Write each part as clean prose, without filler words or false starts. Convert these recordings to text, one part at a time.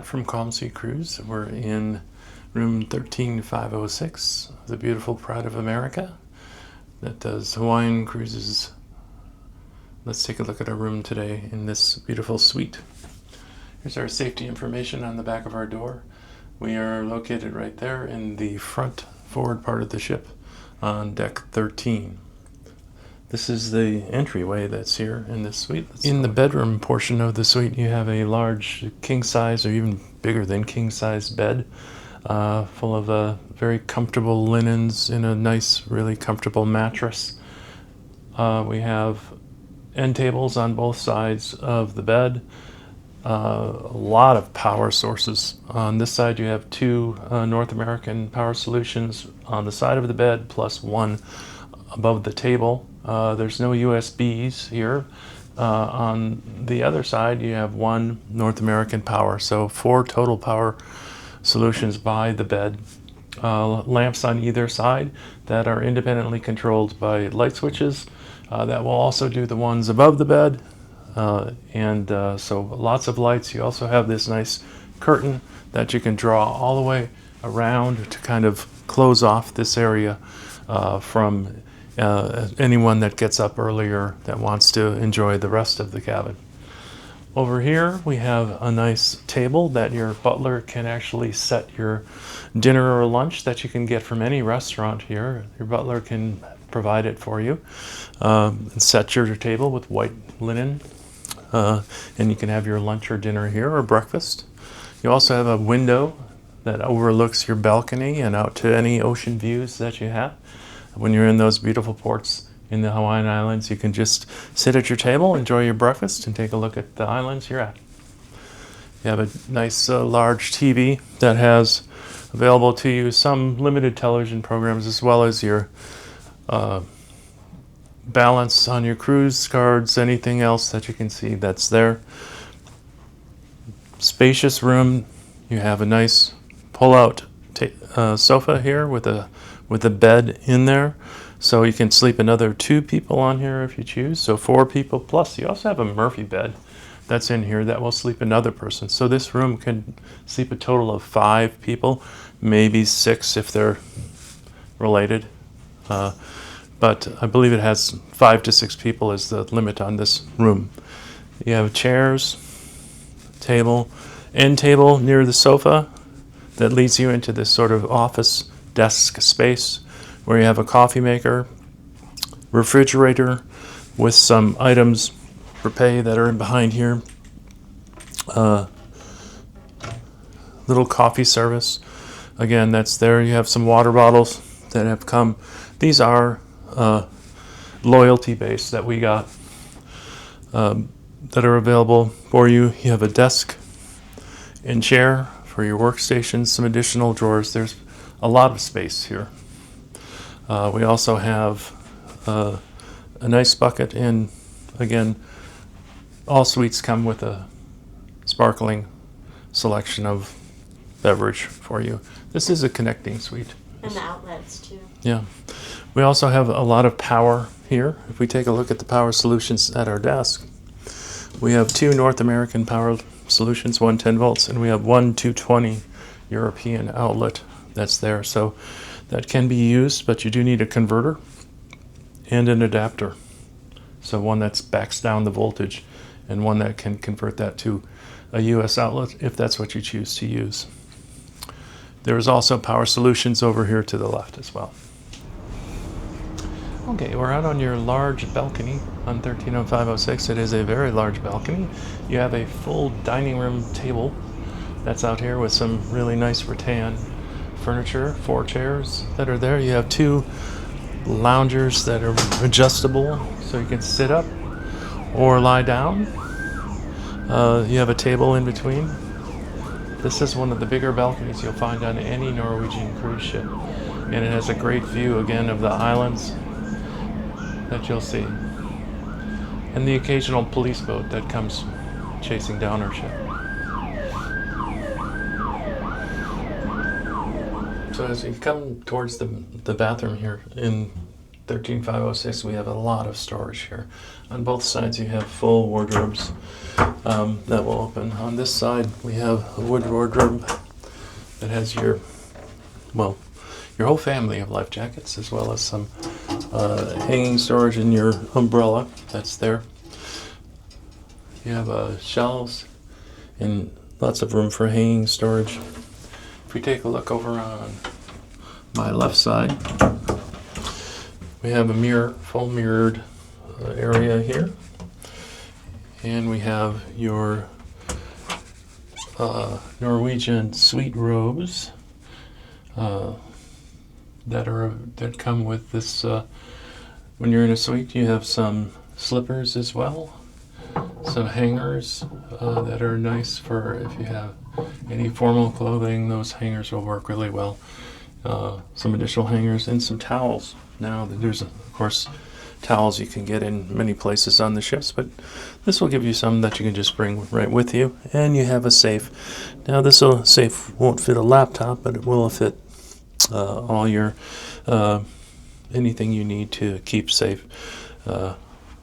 Matt from Calm Sea Cruise. We're in room 13506, the beautiful Pride of America that does Hawaiian cruises. Let's take a look at our room today in this beautiful suite. Here's our safety information on the back of our door. We are located right there in the front forward part of the ship on deck 13. This is the entryway that's here in this suite. In the bedroom portion of the suite, you have a large king-size or even bigger than king-size bed full of very comfortable linens in a nice, really comfortable mattress. We have end tables on both sides of the bed. A lot of power sources. On this side, you have two North American power solutions on the side of the bed, plus one above the table. There's no USBs here. On the other side, you have one North American power, so 4 total power solutions by the bed. Lamps on either side that are independently controlled by light switches that will also do the ones above the bed. So lots of lights. You also have this nice curtain that you can draw all the way around to kind of close off this area from anyone that gets up earlier that wants to enjoy the rest of the cabin. Over here we have a nice table that your butler can actually set your dinner or lunch that you can get from any restaurant here. Your butler can provide it for you. And set your table with white linen, and you can have your lunch or dinner here or breakfast. You also have a window that overlooks your balcony and out to any ocean views that you have. When you're in those beautiful ports in the Hawaiian Islands, you can just sit at your table, enjoy your breakfast, and take a look at the islands you're at. You have a nice large TV that has available to you some limited television programs as well as your balance on your cruise cards, anything else that you can see that's there. Spacious room. You have a nice pull-out sofa here with a bed in there, so you can sleep another 2 people on here if you choose, so 4 people. Plus you also have a Murphy bed that's in here that will sleep another person, so this room can sleep a total of 5 people, maybe 6 if they're related, but I believe it has 5 to 6 people is the limit on this room. You have chairs, end table near the sofa that leads you into this sort of office desk space where you have a coffee maker, refrigerator with some items for pay that are in behind here, little coffee service. Again, that's there. You have some water bottles that have come. These are loyalty based that we got that are available for you. You have a desk and chair for your workstation, some additional drawers. There's a lot of space here. We also have a nice bucket, and again, all suites come with a sparkling selection of beverage for you. This is a connecting suite. And the outlets too. Yeah. We also have a lot of power here. If we take a look at the power solutions at our desk, we have 2 North American power solutions, one 10 volts, and we have one 220 European outlet that's there. So that can be used, but you do need a converter and an adapter. So one that backs down the voltage and one that can convert that to a US outlet if that's what you choose to use. There is also power solutions over here to the left as well. Okay, we're out on your large balcony on 130506. It is a very large balcony. You have a full dining room table that's out here with some really nice rattan furniture, 4 chairs that are there. You have 2 loungers that are adjustable so you can sit up or lie down. You have a table in between. This is one of the bigger balconies you'll find on any Norwegian cruise ship, and it has a great view again of the islands that you'll see, and the occasional police boat that comes chasing down our ship. So as you come towards the bathroom here in 13506, we have a lot of storage here. On both sides you have full wardrobes that will open. On this side we have a wood wardrobe that has your whole family of life jackets, as well as some hanging storage in your umbrella that's there. You have shelves and lots of room for hanging storage. If we take a look over on my left side, we have a full mirrored area here, and we have your Norwegian suite robes that come with this. When you're in a suite, you have some slippers as well, some hangers that are nice for if you have any formal clothing. Those hangers will work really well. Some additional hangers and some towels. Now there's of course towels you can get in many places on the ships, but this will give you some that you can just bring right with you. And you have a safe. Now this safe won't fit a laptop, but it will fit all your anything you need to keep safe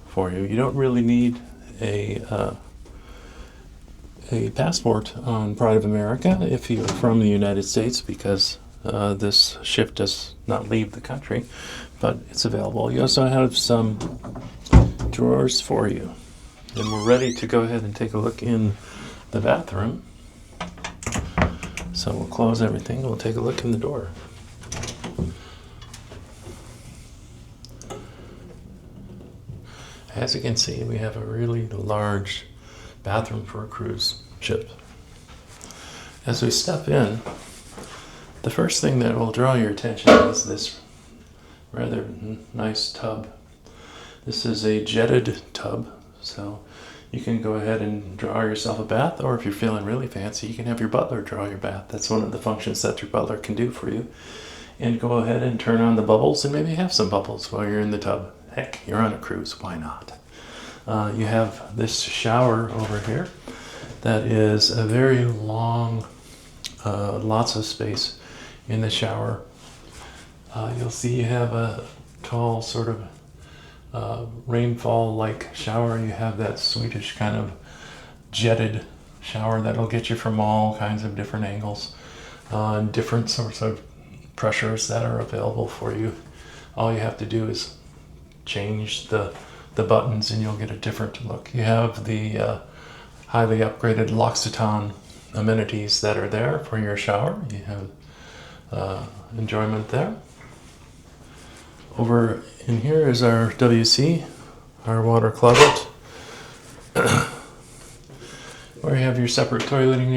for you. You don't really need a passport on Pride of America if you're from the United States, because this ship does not leave the country, but it's available. You also have some drawers for you. And we're ready to go ahead and take a look in the bathroom. So we'll close everything. We'll take a look in the door. As you can see, we have a really large bathroom for a cruise ship. As we step in, the first thing that will draw your attention is this rather nice tub. This is a jetted tub, so you can go ahead and draw yourself a bath, or if you're feeling really fancy, you can have your butler draw your bath. That's one of the functions that your butler can do for you. And go ahead and turn on the bubbles and maybe have some bubbles while you're in the tub. Heck, you're on a cruise, why not? You have this shower over here that is a very long, lots of space in the shower. You'll see you have a tall sort of rainfall-like shower. You have that Swedish kind of jetted shower that'll get you from all kinds of different angles, different sorts of pressures that are available for you. All you have to do is change the buttons and you'll get a different look. You have the highly upgraded L'Occitane amenities that are there for your shower. You have enjoyment there. Over in here is our WC, our water closet, where you have your separate toileting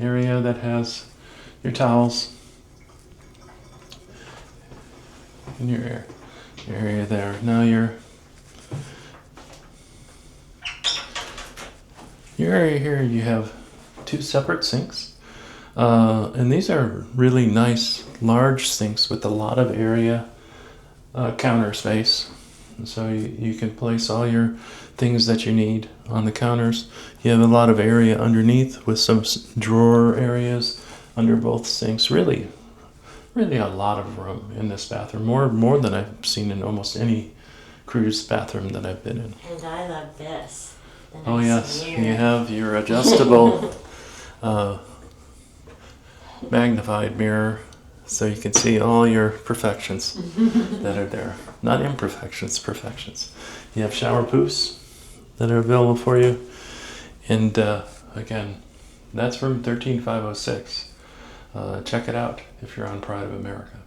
area that has your towels in your area there. Now your area here, you have two separate sinks, and these are really nice large sinks with a lot of area, counter space, and so you can place all your things that you need on the counters. You have a lot of area underneath with some drawer areas under both sinks. Really a lot of room in this bathroom, more than I've seen in almost any cruise bathroom that I've been in. And I love this. Oh yes, you have your adjustable magnified mirror, so you can see all your perfections that are there. Not imperfections, perfections. You have shower poofs that are available for you. And again, that's room 13506. Check it out if you're on Pride of America.